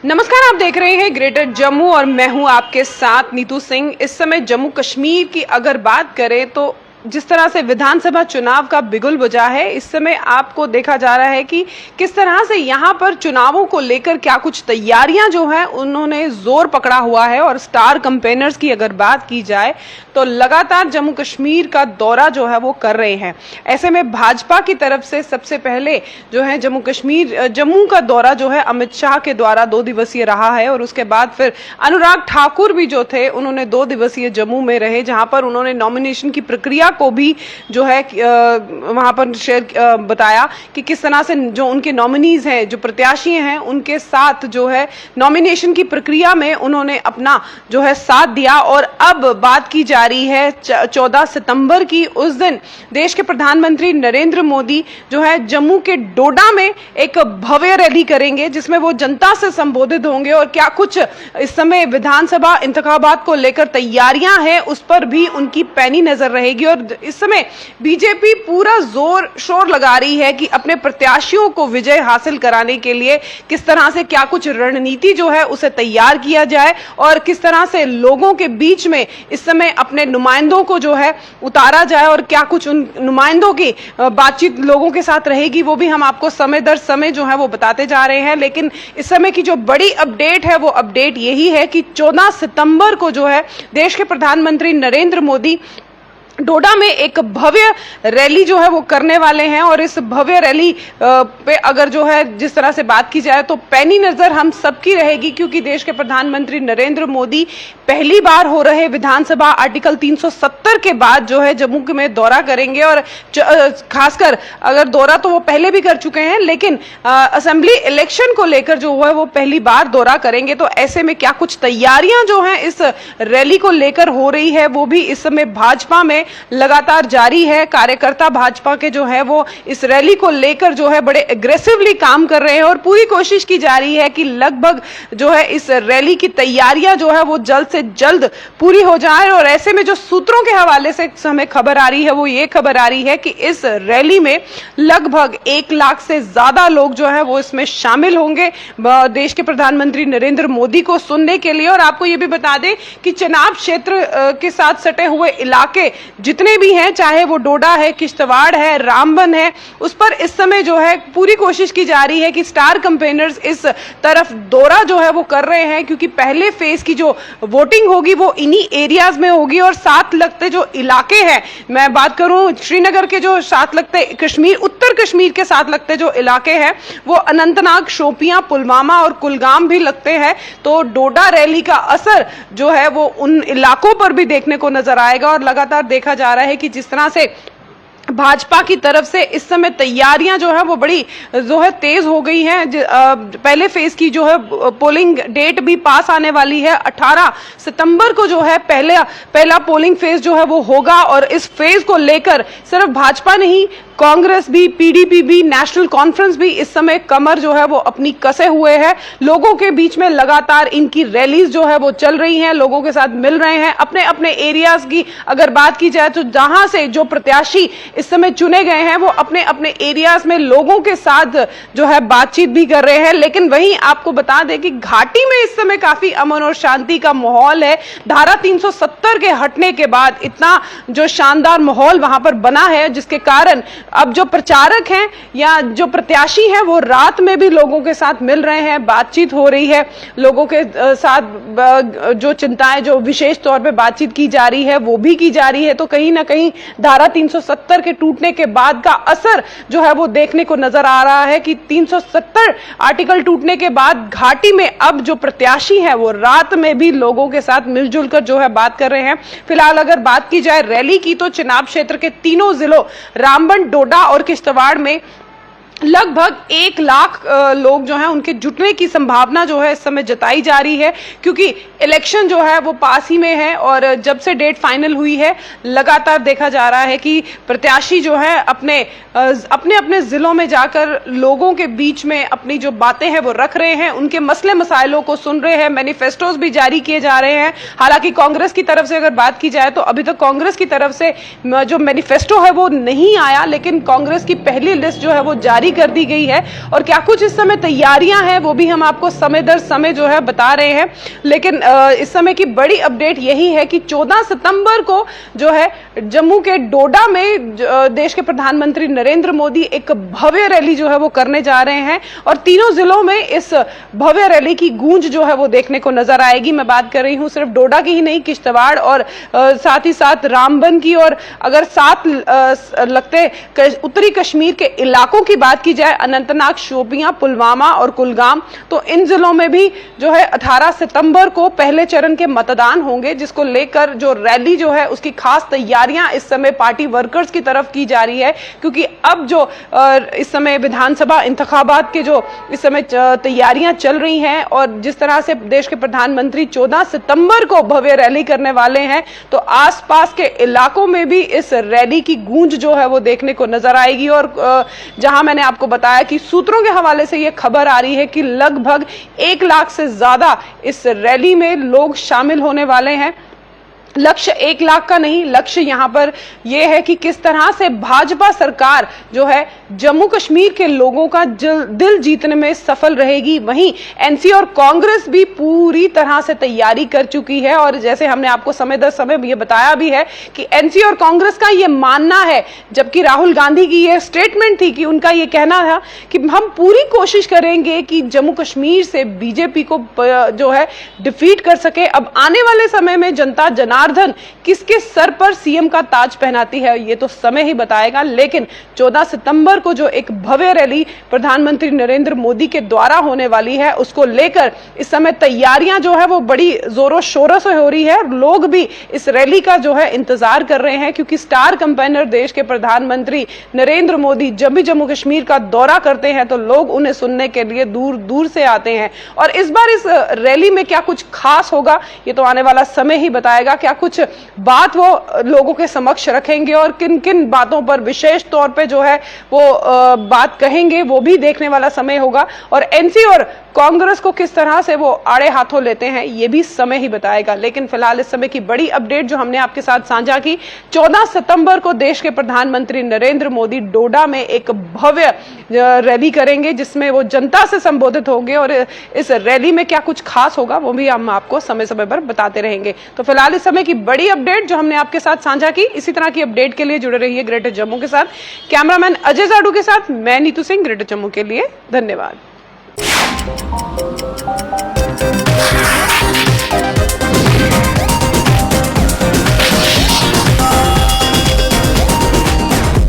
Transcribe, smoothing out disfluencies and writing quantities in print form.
नमस्कार, आप देख रहे हैं ग्रेटर जम्मू और मैं हूं आपके साथ नीतू सिंह। इस समय जम्मू कश्मीर की अगर बात करें तो जिस तरह से विधानसभा चुनाव का बिगुल बजा है, इस समय आपको देखा जा रहा है कि किस तरह से यहां पर चुनावों को लेकर क्या कुछ तैयारियां जो है उन्होंने जोर पकड़ा हुआ है। और स्टार कैंपेनर्स की अगर बात की जाए तो लगातार जम्मू कश्मीर का दौरा जो है वो कर रहे हैं। ऐसे में भाजपा की तरफ से सबसे पहले जो है जम्मू का दौरा जो है अमित शाह के द्वारा 2 दिवसीय रहा है। और उसके बाद फिर अनुराग ठाकुर भी जो थे उन्होंने 2 दिवसीय जम्मू में रहे, जहां पर उन्होंने नॉमिनेशन की प्रक्रिया को भी जो है वहां पर शेयर बताया कि किस तरह से जो उनके नॉमिनीज हैं, जो प्रत्याशी हैं, उनके साथ जो है नॉमिनेशन की प्रक्रिया में उन्होंने अपना जो है साथ दिया। और अब बात की जा रही है 14 सितंबर की। उस दिन देश के प्रधानमंत्री नरेंद्र मोदी जो है जम्मू के डोडा में एक भव्य रैली करेंगे, जिसमें वो जनता से संबोधित होंगे। और क्या कुछ इस समय विधानसभा इंतखाबात को लेकर तैयारियां हैं, उस पर भी उनकी पैनी नजर रहेगी। और इस समय बीजेपी पूरा जोर शोर लगा रही है कि अपने प्रत्याशियों को विजय हासिल कराने के लिए किस तरह से क्या कुछ रणनीति जो है उसे तैयार किया जाए और किस तरह से लोगों के बीच में इस समय अपने नुमाइंदों को जो है उतारा जाए और क्या कुछ उन नुमाइंदों की बातचीत लोगों के साथ रहेगी, वो भी हम आपको समय दर समय जो है वो बताते जा रहे हैं। लेकिन इस समय की जो बड़ी अपडेट है वो अपडेट यही है कि 14 सितंबर को जो है देश के प्रधानमंत्री नरेंद्र मोदी डोडा में एक भव्य रैली जो है वो करने वाले हैं। और इस भव्य रैली पे अगर जो है जिस तरह से बात की जाए तो पैनी नजर हम सबकी रहेगी, क्योंकि देश के प्रधानमंत्री नरेंद्र मोदी पहली बार हो रहे विधानसभा आर्टिकल 370 के बाद जो है जम्मू में दौरा करेंगे। और खासकर अगर दौरा तो वो पहले भी कर चुके हैं, लेकिन असेंबली इलेक्शन को लेकर जो है वो पहली बार दौरा करेंगे। तो ऐसे में क्या कुछ तैयारियां जो हैं इस रैली को लेकर हो रही है, वो भी इस समय भाजपा में लगातार जारी है। कार्यकर्ता भाजपा के जो है वो इस रैली को लेकर जो है बड़े एग्रेसिवली काम कर रहे हैं और पूरी कोशिश की जा रही है कि लगभग जो है इस रैली की तैयारियां जो है वो जल्द से जल्द पूरी हो जाए। और ऐसे में जो सूत्रों के हवाले से हमें खबर आ रही है वो ये खबर आ रही है कि इस रैली में लगभग 1 लाख से ज्यादा लोग जो है वो इसमें शामिल होंगे देश के प्रधानमंत्री नरेंद्र मोदी को सुनने के लिए। और आपको ये भी बता दें कि चुनाव क्षेत्र के साथ सटे हुए इलाके जितने भी हैं, चाहे वो डोडा है, किश्तवाड़ है, रामबन है, उस पर इस समय जो है पूरी कोशिश की जा रही है कि स्टार कैंपेनर्स इस तरफ दौरा जो है वो कर रहे हैं, क्योंकि पहले फेज की जो वोटिंग होगी वो इन्हीं एरियाज में होगी। और साथ लगते जो इलाके हैं, मैं बात करूं श्रीनगर के जो साथ लगते कश्मीर, उत्तर कश्मीर के साथ लगते जो इलाके हैं वो अनंतनाग, शोपियां, पुलवामा और कुलगाम भी लगते हैं। तो डोडा रैली का असर जो है वो उन इलाकों पर भी देखने को नजर आएगा। और लगातार देखा जा रहा है कि जिस तरह से भाजपा की तरफ से इस समय तैयारियां जो है वो बड़ी जो है तेज हो गई हैं। पहले फेज की जो है पोलिंग डेट भी पास आने वाली है। 18 सितंबर को जो है पहला पोलिंग फेज जो है वो होगा। और इस फेज को लेकर सिर्फ भाजपा नहीं, कांग्रेस भी, पीडीपी भी, नेशनल कॉन्फ्रेंस भी इस समय कमर जो है वो अपनी कसे हुए हैं। लोगों के बीच में लगातार इनकी रैलीज जो है वो चल रही हैं, लोगों के साथ मिल रहे हैं। अपने अपने एरियाज की अगर बात की जाए तो जहां से जो प्रत्याशी इस समय चुने गए हैं वो अपने अपने एरियाज में लोगों के साथ जो है बातचीत भी कर रहे हैं। लेकिन वहीं आपको बता दें कि घाटी में इस समय काफी अमन और शांति का माहौल है। धारा 370 के हटने के बाद इतना जो शानदार माहौल वहां पर बना है, जिसके कारण अब जो प्रचारक हैं या जो प्रत्याशी हैं वो रात में भी लोगों के साथ मिल रहे हैं, बातचीत हो रही है, लोगों के साथ जो चिंताएं, जो विशेष तौर पे बातचीत की जा रही है वो भी की जा रही है। तो कहीं ना कहीं धारा 370 के टूटने के बाद का असर जो है वो देखने को नजर आ रहा है कि 370 आर्टिकल टूटने के बाद घाटी में अब जो प्रत्याशी हैं वो रात में भी लोगों के साथ मिलजुल कर जो है बात कर रहे हैं। फिलहाल अगर बात की जाए रैली की तो चुनाव क्षेत्र के तीनों जिलों रामबन, डोडा और किश्तवाड़ में लगभग 1 लाख लोग जो हैं उनके जुटने की संभावना जो है इस समय जताई जा रही है, क्योंकि इलेक्शन जो है वो पास ही में है। और जब से डेट फाइनल हुई है लगातार देखा जा रहा है कि प्रत्याशी जो है अपने अपने जिलों में जाकर लोगों के बीच में अपनी जो बातें हैं वो रख रहे हैं, उनके मसले मसाइलों को सुन रहे हैं, मैनिफेस्टोज भी जारी किए जा रहे हैं। हालांकि कांग्रेस की तरफ से अगर बात की जाए तो अभी तक कांग्रेस की तरफ से जो मैनिफेस्टो है वो नहीं आया, लेकिन कांग्रेस की पहली लिस्ट जो है वो जारी जारी कर दी गई है और क्या कुछ इस समय तैयारियां हैं वो भी हम आपको समय दर समय जो है बता रहे हैं। लेकिन इस समय की बड़ी अपडेट यही है कि 14 सितंबर को जो है जम्मू के डोडा में देश के प्रधानमंत्री नरेंद्र मोदी एक भव्य रैली जो है वो करने जा रहे हैं और तीनों जिलों में इस भव्य रैली की गूंज जो है वो देखने को नजर आएगी। मैं बात कर रही हूं सिर्फ डोडा की ही नहीं, किश्तवाड़ और साथ ही साथ रामबन की, और अगर साथ लगते उत्तरी कश्मीर के इलाकों की बात की जाए, अनंतनाग, शोपियां, पुलवामा और कुलगाम, तो इन जिलों में भी जो है 18 सितंबर को पहले चरण के मतदान होंगे, जिसको लेकर जो रैली जो है उसकी खास तैयारियां इस समय पार्टी वर्कर्स की तरफ की जा रही है। क्योंकि अब जो इस समय विधानसभा इंतखाबात के जो इस समय तैयारियां चल रही हैं और जिस तरह से देश के प्रधानमंत्री 14 सितंबर को भव्य रैली करने वाले हैं, तो आसपास के इलाकों में भी इस रैली की गूंज जो है वो देखने को नजर आएगी। और जहां मैंने आपको बताया कि सूत्रों के हवाले से यह खबर आ रही है कि लगभग 1 लाख से ज्यादा इस रैली में लोग शामिल होने वाले हैं। लक्ष्य 1 लाख का नहीं, लक्ष्य यहां पर यह है कि किस तरह से भाजपा सरकार जो है जम्मू कश्मीर के लोगों का दिल जीतने में सफल रहेगी। वहीं एनसी और कांग्रेस भी पूरी तरह से तैयारी कर चुकी है और जैसे हमने आपको समय दर समय ये बताया भी है कि एनसी और कांग्रेस का ये मानना है, जबकि राहुल गांधी की ये स्टेटमेंट थी कि उनका ये कहना था कि हम पूरी कोशिश करेंगे कि जम्मू कश्मीर से बीजेपी को जो है डिफीट कर सके। अब आने वाले समय में जनता जनार्दन किसके सर पर सीएम का ताज पहनाती है ये तो समय ही बताएगा। लेकिन 14 सितंबर को जो एक भव्य रैली प्रधानमंत्री नरेंद्र मोदी के द्वारा होने वाली है, उसको लेकर इस समय तैयारियां जो है वो बड़ी जोरों शोरों से हो रही है और लोग भी इस रैली का जो है इंतजार कर रहे हैं। क्योंकि स्टार कैंपेनर देश के प्रधानमंत्री नरेंद्र मोदी जब भी जम्मू कश्मीर का दौरा करते हैं तो लोग उन्हें सुनने के लिए दूर दूर से आते हैं। और इस बार इस रैली में क्या कुछ खास होगा ये तो आने वाला समय ही बताएगा। क्या कुछ बात वो लोगों के समक्ष रखेंगे और किन किन बातों पर विशेष तौर पे जो है वो बात कहेंगे वो भी देखने वाला समय होगा। और एनसी और कांग्रेस को किस तरह से वो आड़े हाथों लेते हैं ये भी समय ही बताएगा। लेकिन फिलहाल इस समय की बड़ी अपडेट जो हमने आपके साथ साझा की, 14 सितंबर को देश के प्रधानमंत्री नरेंद्र मोदी डोडा में एक भव्य रैली करेंगे जिसमें वो जनता से संबोधित होंगे और इस रैली में क्या कुछ खास होगा वो भी हम आपको समय समय पर बताते रहेंगे। तो फिलहाल इस समय की बड़ी अपडेट जो हमने आपके साथ साझा की, इसी तरह की अपडेट के लिए जुड़े रहिए ग्रेटर जम्मू के साथ। कैमरामैन अजय जाडू के साथ मैं नीतू सिंह, ग्रेटर जम्मू के लिए धन्यवाद।